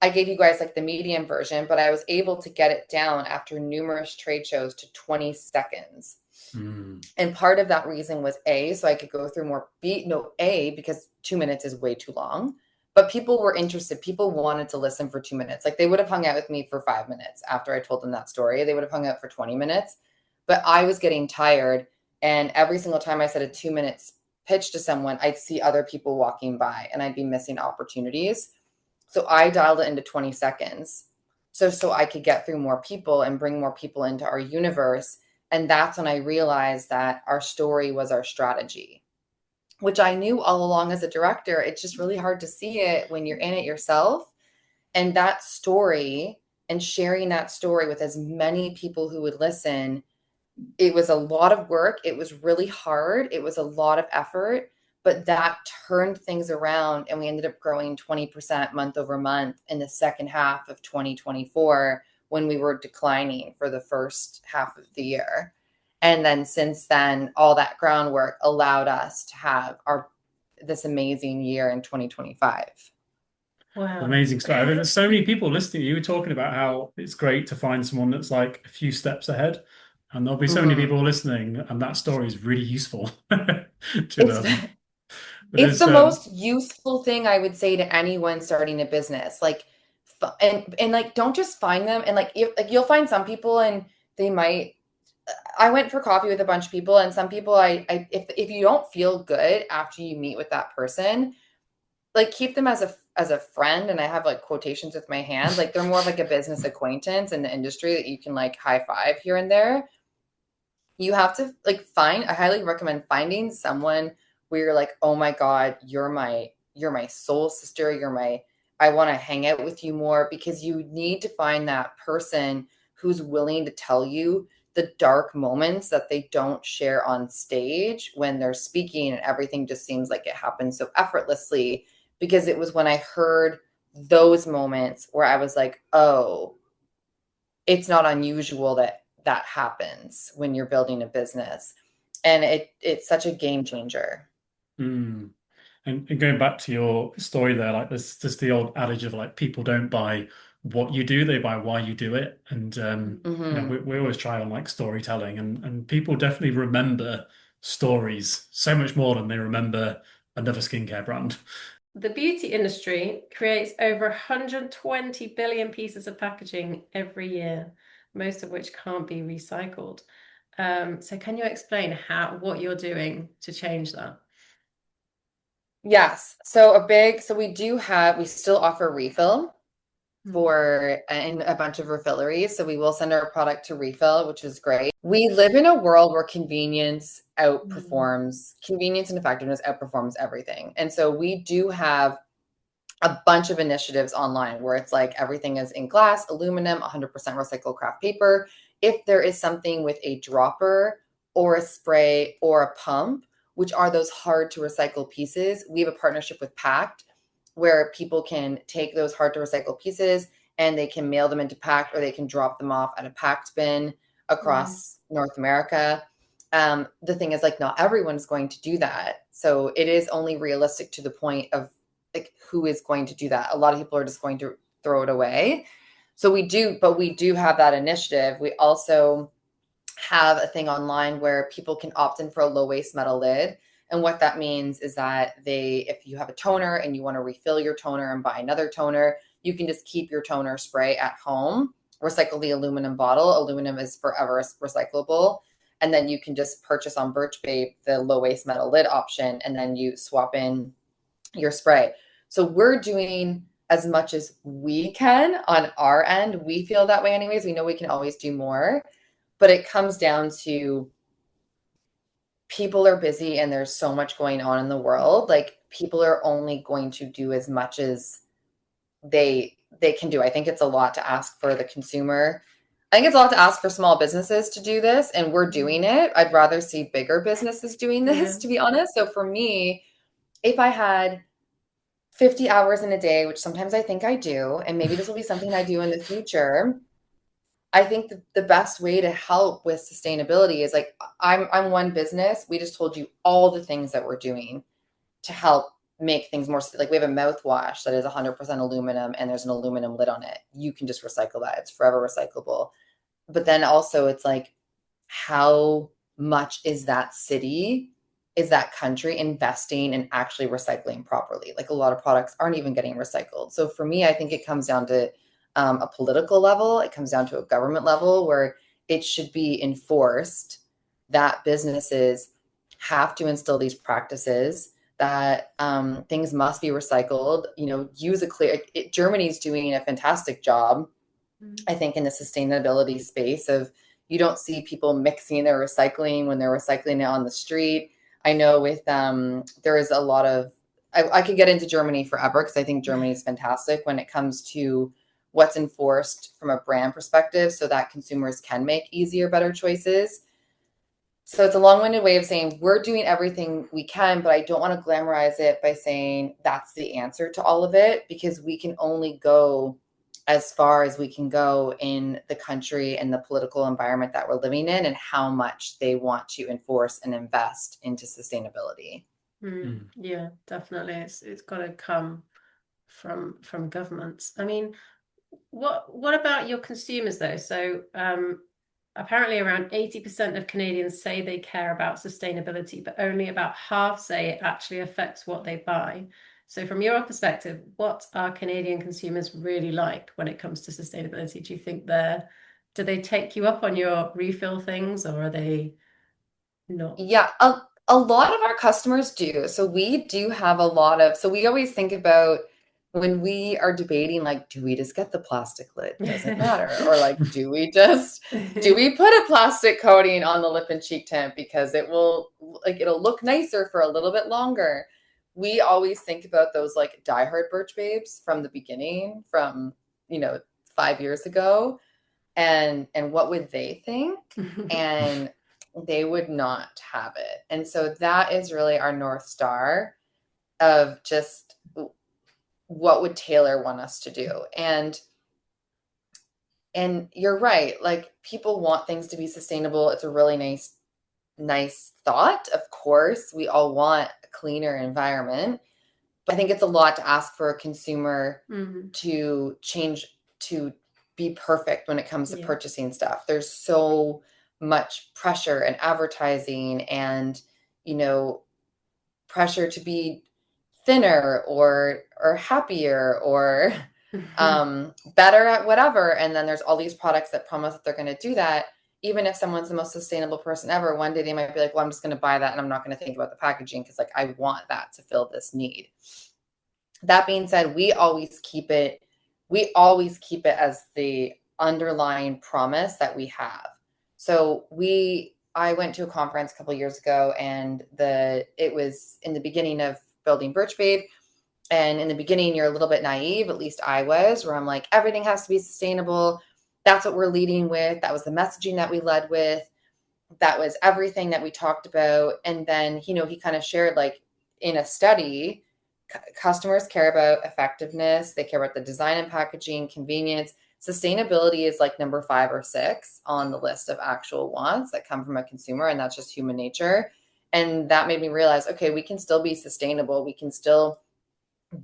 I gave you guys like the medium version, but I was able to get it down after numerous trade shows to 20 seconds. And part of that reason was so I could go through more because 2 minutes is way too long, but people were interested. People wanted to listen for 2 minutes. Like they would have hung out with me for 5 minutes after I told them that story. They would have hung out for 20 minutes, but I was getting tired. And every single time I said a 2 minutes pitch to someone, I'd see other people walking by and I'd be missing opportunities. So I dialed it into 20 seconds. So I could get through more people and bring more people into our universe. And that's when I realized that our story was our strategy, which I knew all along as a director. It's just really hard to see it when you're in it yourself. And that story and sharing that story with as many people who would listen, it was a lot of work. It was really hard. It was a lot of effort, but that turned things around and we ended up growing 20% month over month in the second half of 2024 when we were declining for the first half of the year. And then since then, all that groundwork allowed us to have this amazing year in 2025. Wow. Amazing story. I mean, there's so many people listening. You were talking about how it's great to find someone that's like a few steps ahead. And there'll be so many people listening, and that story is really useful to them. It's the most useful thing I would say to anyone starting a business. Like, and like, don't just find them. And like, you'll find some people and they might, I went for coffee with a bunch of people and some people, if you don't feel good after you meet with that person, like keep them as a friend. And I have like quotations with my hand, like they're more of like a business acquaintance in the industry that you can like high five here and there. You have to like I highly recommend finding someone where you're like, oh my God, you're my soul sister. I want to hang out with you more, because you need to find that person who's willing to tell you the dark moments that they don't share on stage when they're speaking and everything just seems like it happens so effortlessly. Because it was when I heard those moments where I was like, oh, it's not unusual that happens when you're building a business. And it's such a game changer. And going back to your story there, like there's just the old adage of like people don't buy what you do, they buy why you do it. And we always try on like storytelling, and people definitely remember stories so much more than they remember another skincare brand. The beauty industry creates over 120 billion pieces of packaging every year, most of which can't be recycled. So can you explain what you're doing to change that? Yes. So we still offer refill in a bunch of refilleries. So we will send our product to refill, which is great. We live in a world where convenience and effectiveness outperforms everything. And so we do have a bunch of initiatives online where it's like everything is in glass, aluminum, 100% recycled craft paper. If there is something with a dropper or a spray or a pump, which are those hard to recycle pieces, we have a partnership with Pact where people can take those hard to recycle pieces and they can mail them into Pact, or they can drop them off at a Pact bin across North America. The thing is, like, not everyone's going to do that. So it is only realistic to the point of like who is going to do that. A lot of people are just going to throw it away. So we do have that initiative. We also have a thing online where people can opt in for a low waste metal lid. And what that means is that if you have a toner and you want to refill your toner and buy another toner, you can just keep your toner spray at home, recycle the aluminum bottle. Aluminum is forever recyclable. And then you can just purchase on Birch Babe the low waste metal lid option, and then you swap in your spray. So we're doing as much as we can on our end. We feel that way anyways. We know we can always do more, but it comes down to people are busy and there's so much going on in the world. Like, people are only going to do as much as they they can do. I think it's a lot to ask for the consumer. I think it's a lot to ask for small businesses to do this, and we're doing it. I'd rather see bigger businesses doing this, to be honest. So for me, if I had 50 hours in a day, which sometimes I think I do, and maybe this will be something I do in the future, I think the best way to help with sustainability is like I'm one business. We just told you all the things that we're doing to help make things more, like we have a mouthwash that is 100% aluminum and there's an aluminum lid on it. You can just recycle that. It's forever recyclable. But then also it's like, how much is that city, is that country investing in actually recycling properly? Like a lot of products aren't even getting recycled. So for me, I think it comes down to a political level. It comes down to a government level where it should be enforced that businesses have to instill these practices, that things must be recycled, use a clear, Germany's doing a fantastic job, I think, in the sustainability space of, you don't see people mixing their recycling when they're recycling it on the street. I know with, there is a lot of, I could get into Germany forever because I think Germany is fantastic when it comes to what's enforced from a brand perspective so that consumers can make easier, better choices. So it's a long-winded way of saying we're doing everything we can, but I don't want to glamorize it by saying that's the answer to all of it, because we can only go as far as we can go in the country and the political environment that we're living in and how much they want to enforce and invest into sustainability. Yeah, definitely. It's got to come from governments. I mean, what about your consumers though? So apparently around 80% of Canadians say they care about sustainability, but only about half say it actually affects what they buy. So from your perspective, what are Canadian consumers really like when it comes to sustainability? Do you think do they take you up on your refill things, or are they not? Yeah, a lot of our customers do. So we do have a lot of, so we always think about when we are debating, like, do we just get the plastic lid? Doesn't matter. Or like, do we put a plastic coating on the lip and cheek tint because it'll look nicer for a little bit longer? We always think about those like diehard Birch Babes from the beginning, from, 5 years ago. And what would they think? And they would not have it. And so that is really our North Star of just what would Taylor want us to do. And you're right, like people want things to be sustainable. It's a really nice thought. Of course, we all want a cleaner environment, but I think it's a lot to ask for a consumer to change, to be perfect when it comes to purchasing stuff. There's so much pressure and advertising and, pressure to be thinner or happier or better at whatever. And then there's all these products that promise that they're going to do that. Even if someone's the most sustainable person ever, one day they might be like, well, I'm just going to buy that and I'm not going to think about the packaging because like I want that to fill this need. That being said, we always keep it as the underlying promise that we have. So I went to a conference a couple of years ago, and it was in the beginning of building Birch Babe. And in the beginning, you're a little bit naive, at least I was, where I'm like, everything has to be sustainable. That's what we're leading with. That was the messaging that we led with. That was everything that we talked about. And then, he kind of shared, like, in a study, customers care about effectiveness. They care about the design and packaging, convenience. Sustainability is like number 5 or 6 on the list of actual wants that come from a consumer. And that's just human nature. And that made me realize, okay, we can still be sustainable. We can still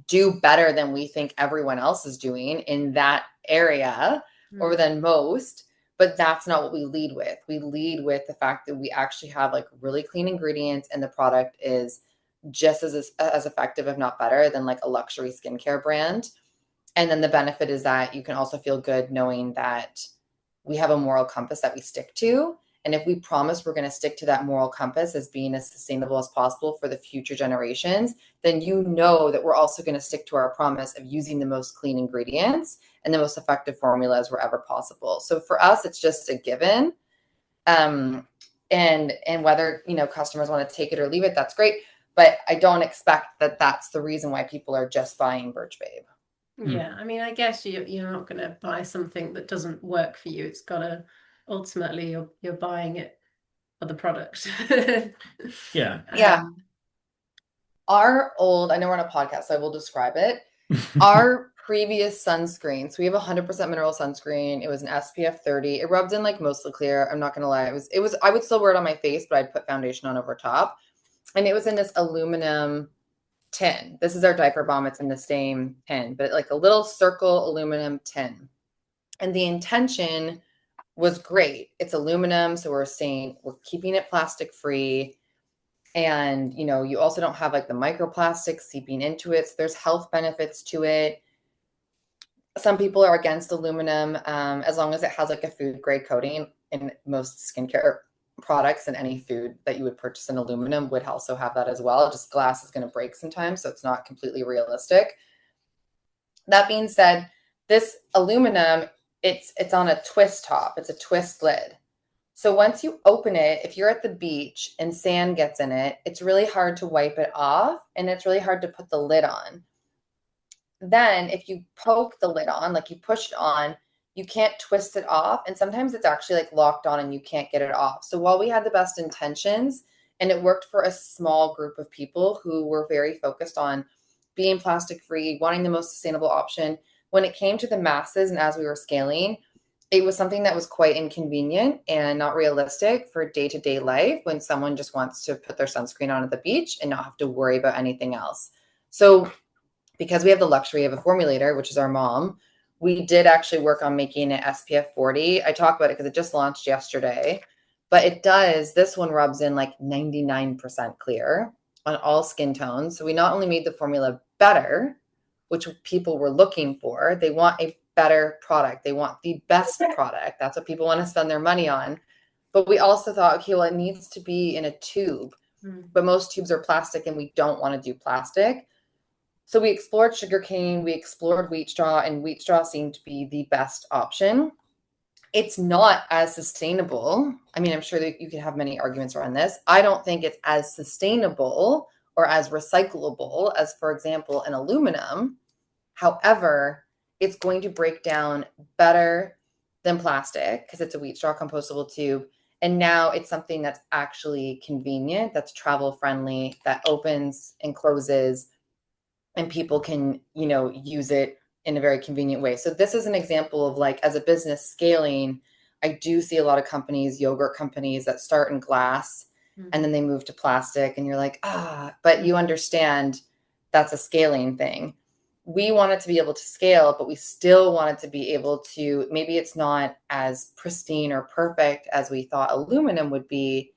do better than we think everyone else is doing in that area or than most. But that's not what we lead with. We lead with the fact that we actually have like really clean ingredients and the product is just as effective, if not better, than like a luxury skincare brand. And then the benefit is that you can also feel good knowing that we have a moral compass that we stick to. And if we promise we're going to stick to that moral compass as being as sustainable as possible for the future generations, then that we're also going to stick to our promise of using the most clean ingredients and the most effective formulas wherever possible. So for us, it's just a given. And whether, customers want to take it or leave it, that's great. But I don't expect that that's the reason why people are just buying Birch Babe. Yeah, I mean, I guess you're not going to buy something that doesn't work for you. It's got to ultimately you're buying it for the product. Yeah. Yeah. I know we're on a podcast, so I will describe it. Our previous sunscreen, so we have 100% mineral sunscreen. It was an SPF 30. It rubbed in like mostly clear. I'm not gonna lie. I would still wear it on my face, but I'd put foundation on over top. And it was in this aluminum tin. This is our diaper balm. It's in the same tin, but like a little circle aluminum tin. And the intention was great. It's aluminum, so we're saying we're keeping it plastic free. And, you also don't have like the microplastics seeping into it. So there's health benefits to it. Some people are against aluminum as long as it has like a food grade coating. In most skincare products and any food that you would purchase in aluminum would also have that as well. Just glass is going to break sometimes, so it's not completely realistic. That being said, this aluminum, it's on a twist top. It's a twist lid. So once you open it, if you're at the beach and sand gets in it, it's really hard to wipe it off and it's really hard to put the lid on. Then if you poke the lid on, like you push it on, you can't twist it off. And sometimes it's actually like locked on and you can't get it off. So while we had the best intentions and it worked for a small group of people who were very focused on being plastic free, wanting the most sustainable option, when it came to the masses and as we were scaling, it was something that was quite inconvenient and not realistic for day-to-day life when someone just wants to put their sunscreen on at the beach and not have to worry about anything else. So because we have the luxury of a formulator, which is our mom, we did actually work on making it SPF 40. I talk about it because it just launched yesterday, but this one rubs in like 99% clear on all skin tones. So we not only made the formula better, which people were looking for, they want a better product. They want the best product. That's what people want to spend their money on. But we also thought, okay, well, it needs to be in a tube, but most tubes are plastic and we don't want to do plastic. So we explored sugarcane, we explored wheat straw, and wheat straw seemed to be the best option. It's not as sustainable. I mean, I'm sure that you could have many arguments around this. I don't think it's as sustainable or as recyclable as, for example, an aluminum. However, it's going to break down better than plastic because it's a wheat straw compostable tube. And now it's something that's actually convenient, that's travel friendly, that opens and closes, and people can, use it in a very convenient way. So this is an example of like, as a business scaling, I do see a lot of companies, yogurt companies that start in glass and then they move to plastic and you're like, but you understand that's a scaling thing. We wanted to be able to scale, but we still wanted to be able to, maybe it's not as pristine or perfect as we thought aluminum would be,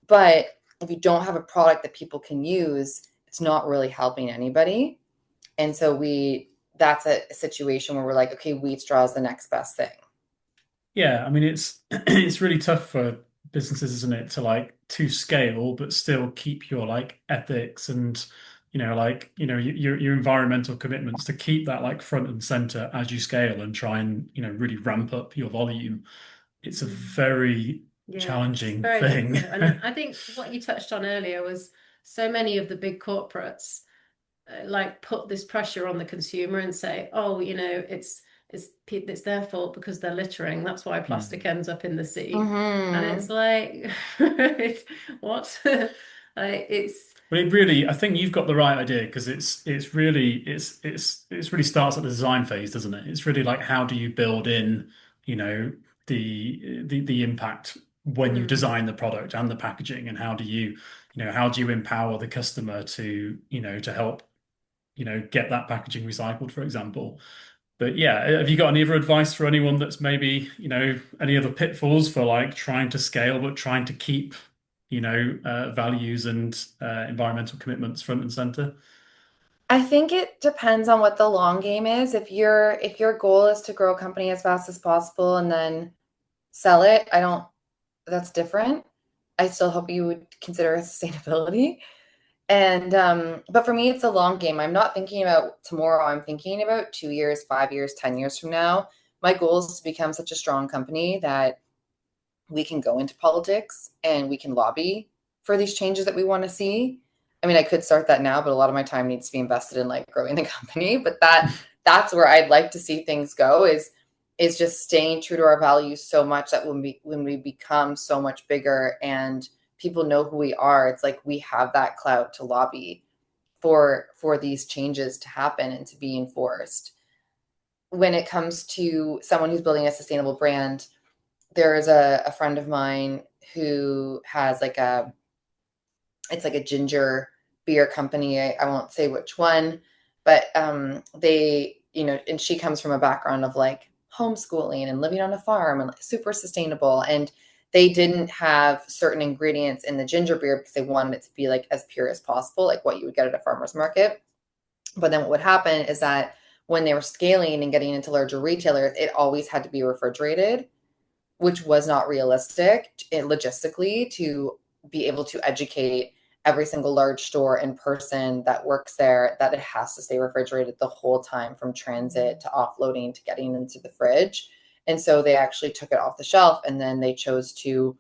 but if you don't have a product that people can use, it's not really helping anybody. And so that's a situation where we're like, okay, wheat straw is the next best thing. Yeah, I mean it's really tough for businesses, isn't it, to scale but still keep your like ethics and your environmental commitments, to keep that like front and center as you scale and try and really ramp up your volume. It's a very challenging thing. And I think what you touched on earlier was so many of the big corporates like put this pressure on the consumer and say, oh, it's their fault because they're littering. That's why plastic ends up in the sea. And it's like, what? But it really, I think you've got the right idea, because it's really starts at the design phase, doesn't it? It's really like, how do you build in, the impact when you design the product and the packaging, and how do you empower the customer to help get that packaging recycled, for example. But yeah, have you got any other advice for anyone that's maybe, any other pitfalls for like trying to scale but trying to keep, values and environmental commitments front and center? I think it depends on what the long game is. If your goal is to grow a company as fast as possible and then sell it, that's different. I still hope you would consider sustainability. And but for me, it's a long game. I'm not thinking about tomorrow. I'm thinking about 2 years, 5 years, 10 years from now. My goal is to become such a strong company that we can go into politics and we can lobby for these changes that we want to see. I mean, I could start that now, but a lot of my time needs to be invested in like growing the company. But that's where I'd like to see things go, is just staying true to our values so much that when we become so much bigger and people know who we are, it's like we have that clout to lobby for these changes to happen and to be enforced. When it comes to someone who's building a sustainable brand, there is a friend of mine who has it's like a ginger beer company. I won't say which one, but they, and she comes from a background of like homeschooling and living on a farm and like super sustainable. And they didn't have certain ingredients in the ginger beer because they wanted it to be like as pure as possible, like what you would get at a farmer's market. But then what would happen is that when they were scaling and getting into larger retailers, it always had to be refrigerated, which was not realistic logistically to be able to educate every single large store in person that works there that it has to stay refrigerated the whole time from transit to offloading to getting into the fridge. And so they actually took it off the shelf, and then they chose to,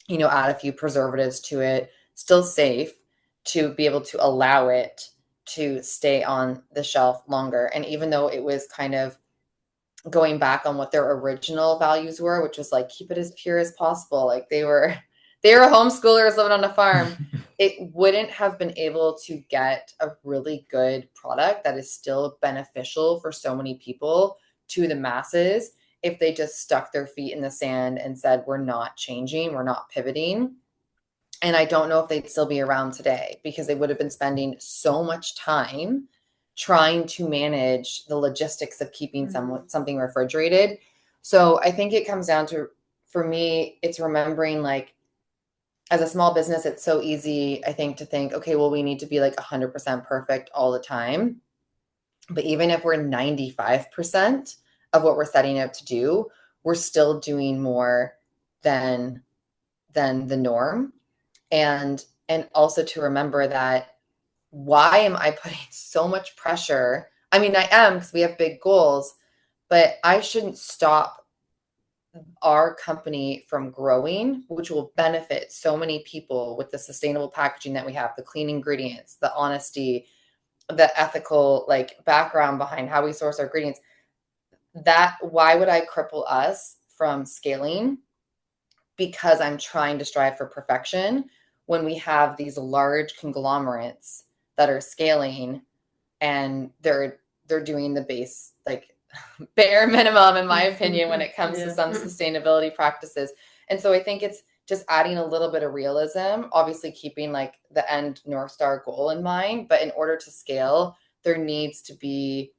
add a few preservatives to it, still safe, to be able to allow it to stay on the shelf longer. And even though it was kind of going back on what their original values were, which was like keep it as pure as possible, like they were homeschoolers living on a farm, it wouldn't have been able to get a really good product that is still beneficial for so many people to the masses if they just stuck their feet in the sand and said, we're not changing, we're not pivoting. And I don't know if they'd still be around today because they would have been spending so much time trying to manage the logistics of keeping something refrigerated. So I think it comes down to, for me, it's remembering, like, as a small business, it's so easy, I think, to think, okay, well, we need to be like 100% perfect all the time. But even if we're 95% of what we're setting out to do, we're still doing more than the norm. And also to remember that, why am I putting so much pressure? I mean, I am, because we have big goals, but I shouldn't stop our company from growing, which will benefit so many people with the sustainable packaging that we have, the clean ingredients, the honesty, the ethical like background behind how we source our ingredients. That, why would I cripple us from scaling because I'm trying to strive for perfection when we have these large conglomerates that are scaling and they're doing the base, like bare minimum, in my opinion, when it comes to some sustainability practices. And so I think it's just adding a little bit of realism, obviously keeping like the end North Star goal in mind. But in order to scale, there needs to be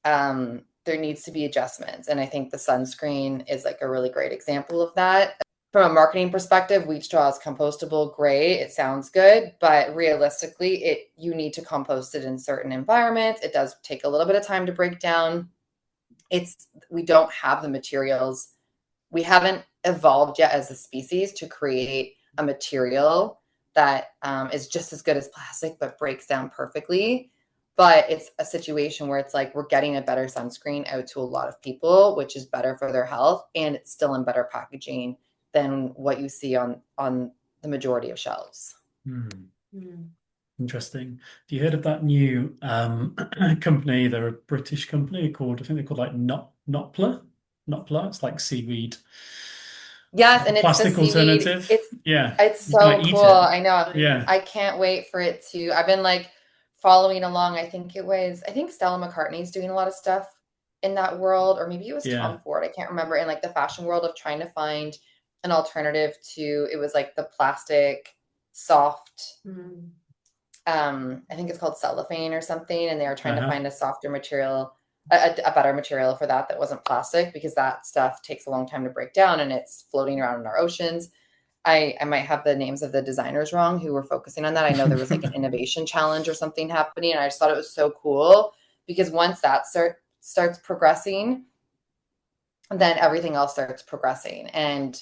adjustments. And I think the sunscreen is like a really great example of that. From a marketing perspective, wheat straw is compostable. Great. It sounds good, but realistically, you need to compost it in certain environments. It does take a little bit of time to break down. We don't have the materials. We haven't evolved yet as a species to create a material that is just as good as plastic, but breaks down perfectly. But it's a situation where it's like we're getting a better sunscreen out to a lot of people, which is better for their health, and it's still in better packaging than what you see on the majority of shelves. Interesting. Have you heard of that new company? They're a British company called, I think they're called like Nopla. It's like seaweed. Yes, and it's the plastic seaweed. alternative. It's You can, so like, eat cool. it. I know. Yeah. I can't wait for it to. I've been like following along. I think Stella McCartney's doing a lot of stuff in that world, or maybe it was Tom Ford. I can't remember, in like the fashion world, of trying to find an alternative to, it was like the plastic soft. I think it's called cellophane or something, and they were trying to find a softer material, a better material for that wasn't plastic, because that stuff takes a long time to break down and it's floating around in our oceans. I might have the names of the designers wrong who were focusing on that. I know there was like an innovation challenge or something happening, and I just thought it was so cool, because once that starts progressing, then everything else starts progressing. And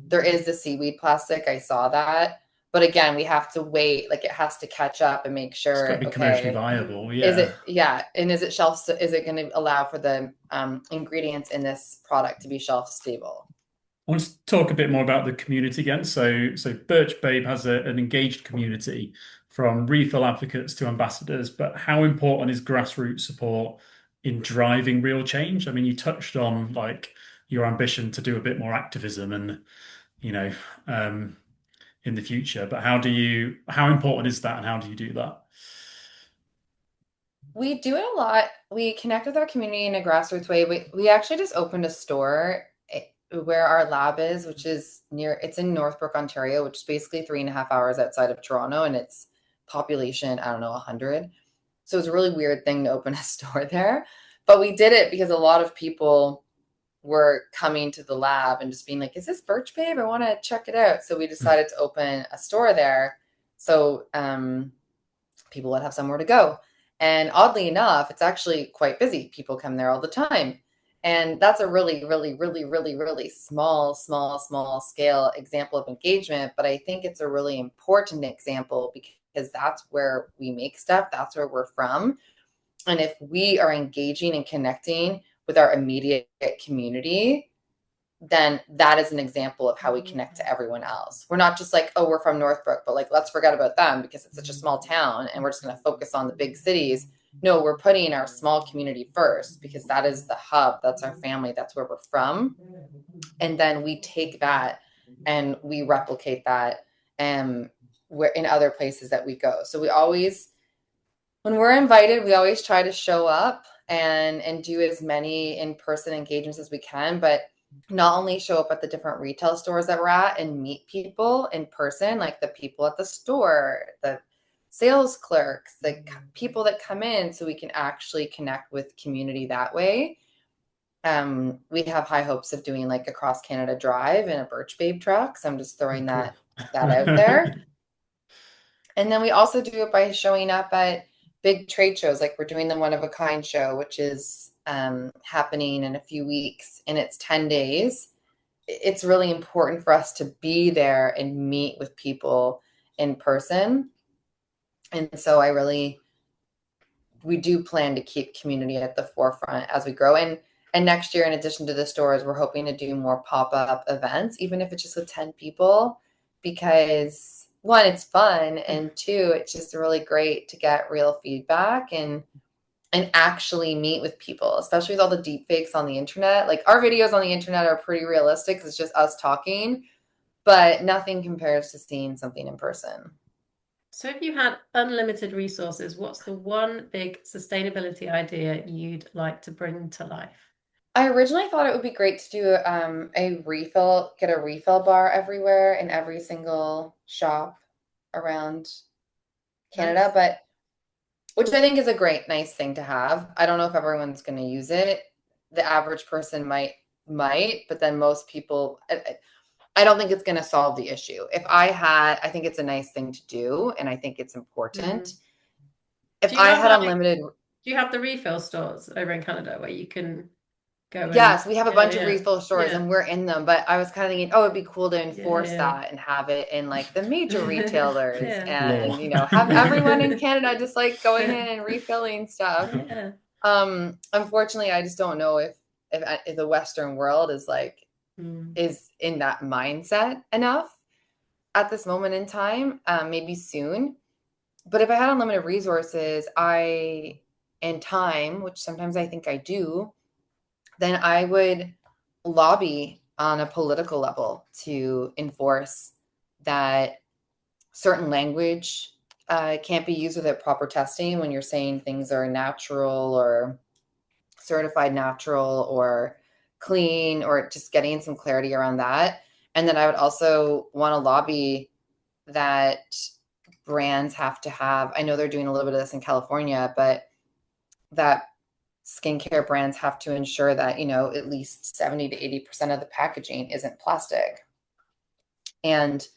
there is the seaweed plastic. I saw that. But again, we have to wait. Like, it has to catch up and make sure. It's got to be commercially viable. Yeah. Is it? Yeah. And is it is it going to allow for the ingredients in this product to be shelf stable? I want to talk a bit more about the community again. So Birch Babe has an engaged community, from refill advocates to ambassadors. But how important is grassroots support in driving real change? I mean, you touched on like your ambition to do a bit more activism and, you know, um, in the future, but how important is that and how do you do that? We do it a lot. We connect with our community in a grassroots way. We actually just opened a store where our lab is, which is it's in Northbrook, Ontario, which is basically 3.5 hours outside of Toronto, and it's population, I don't know, 100. So it's a really weird thing to open a store there. But we did it because a lot of people were coming to the lab and just being like, is this Birch Babe? I want to check it out. So we decided to open a store there. So people would have somewhere to go. And oddly enough, it's actually quite busy. People come there all the time. And that's a really, really, really, really, really small scale example of engagement. But I think it's a really important example because that's where we make stuff. That's where we're from. And if we are engaging and connecting with our immediate community, then that is an example of how we connect to everyone else. We're not just like, oh, we're from Northbrook, but like, let's forget about them because it's such a small town and we're just going to focus on the big cities. No, we're putting our small community first because that is the hub. That's our family. That's where we're from. And then we take that and we replicate that we're in other places that we go. So we always, when we're invited, we always try to show up and do as many in-person engagements as we can, but not only show up at the different retail stores that we're at and meet people in person, like the people at the store, the sales clerks, the people that come in, so we can actually connect with community that way. We have high hopes of doing like a cross Canada drive in a Birch Babe truck. So I'm just throwing that out there. And then we also do it by showing up at big trade shows. Like we're doing the One of a Kind show, which is happening in a few weeks, and it's 10 days. It's really important for us to be there and meet with people in person. And so we do plan to keep community at the forefront as we grow. And next year, in addition to the stores, we're hoping to do more pop-up events, even if it's just with 10 people, because one, it's fun, and two, it's just really great to get real feedback and actually meet with people, especially with all the deep fakes on the internet. Like our videos on the internet are pretty realistic because it's just us talking, but nothing compares to seeing something in person. So if you had unlimited resources, what's the one big sustainability idea you'd like to bring to life? I originally thought it would be great to do get a refill bar everywhere in every single shop around Canada, Nice. but which I think is a nice thing to have. I don't know if everyone's going to use it. The average person might, but then most people, I don't think it's going to solve the issue. I think it's a nice thing to do, and I think it's important. If I had unlimited, do you have the refill stores over in Canada where you can go? Yes, we have a bunch of refill stores and we're in them, but I was kind of thinking, oh, it'd be cool to enforce that and have it in like the major retailers and, have everyone in Canada just like going in and refilling stuff. Yeah. Unfortunately, I just don't know if the Western world is is in that mindset enough at this moment in time, maybe soon. But if I had unlimited resources, and time, which sometimes I think I do, then I would lobby on a political level to enforce that certain language can't be used without proper testing when you're saying things are natural or certified natural or clean, or just getting some clarity around that. And then I would also want to lobby that brands have to have, I know they're doing a little bit of this in California, but that skincare brands have to ensure that, at least 70 to 80% of the packaging isn't plastic. And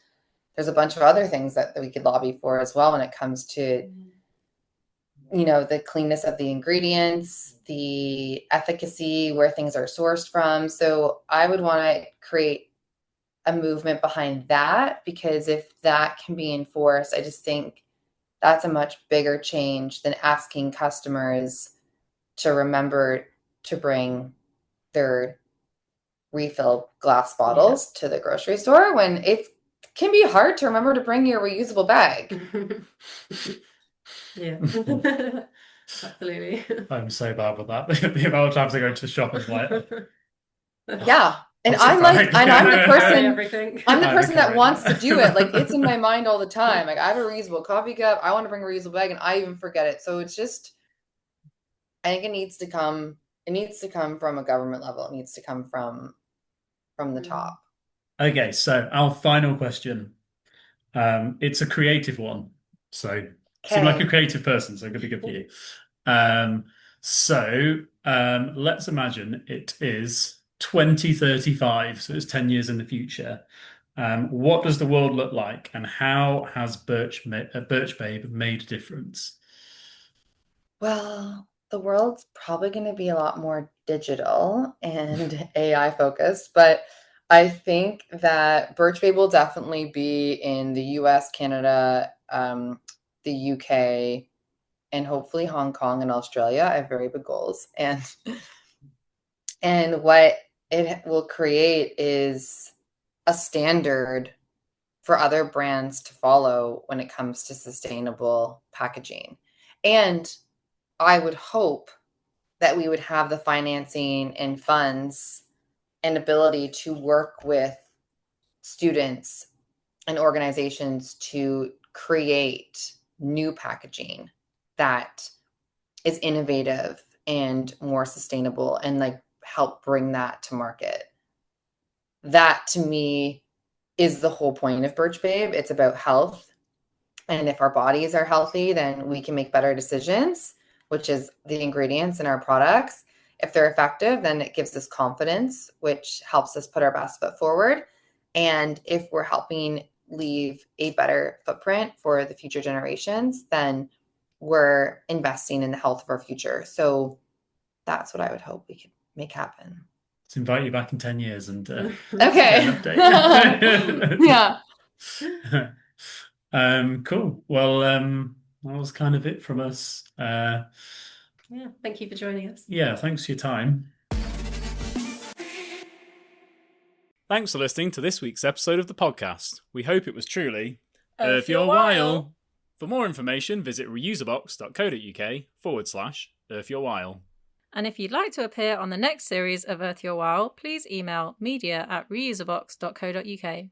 there's a bunch of other things that we could lobby for as well when it comes to, the cleanness of the ingredients, the efficacy, where things are sourced from. So I would want to create a movement behind that, because if that can be enforced, I just think that's a much bigger change than asking customers to remember to bring their refill glass bottles to the grocery store, when it can be hard to remember to bring your reusable bag. Yeah. Absolutely. I'm so bad with that. The amount of times I go to the shop and like, Yeah. And what's it I'm like, like? and I'm the person, Everything. I'm the I'm person that correct. wants to do it. Like it's in my mind all the time. Like I have a reusable coffee cup. I want to bring a reusable bag and I even forget it. So it's just, I think it needs to come from a government level. It needs to come from the top. Okay, so our final question. It's a creative one. So you seem like a Okay. creative person, so it could be good for you. Let's imagine it is 2035, so it's 10 years in the future. What does the world look like, and how has Birch Babe made a difference? Well, the world's probably going to be a lot more digital and AI focused, but I think that Birch Babe will definitely be in the US, Canada, the UK, and hopefully Hong Kong and Australia. I have very big goals. And what it will create is a standard for other brands to follow when it comes to sustainable packaging. And I would hope that we would have the financing and funds and ability to work with students and organizations to create new packaging that is innovative and more sustainable and like help bring that to market. That to me is the whole point of Birch Babe. It's about health. And if our bodies are healthy, then we can make better decisions, which is the ingredients in our products. If they're effective, then it gives us confidence, which helps us put our best foot forward. And if we're helping leave a better footprint for the future generations, then we're investing in the health of our future. So that's what I would hope we could make happen. Let's invite you back in 10 years and Okay. get an update. Yeah. Cool. Well, that was kind of it from us. Yeah, thank you for joining us. Yeah, thanks for your time. Thanks for listening to this week's episode of the podcast. We hope it was truly Earth your while. For more information, visit reusebox.co.uk/earthyourwhile. And if you'd like to appear on the next series of Earth Your While, please email media@reusebox.co.uk.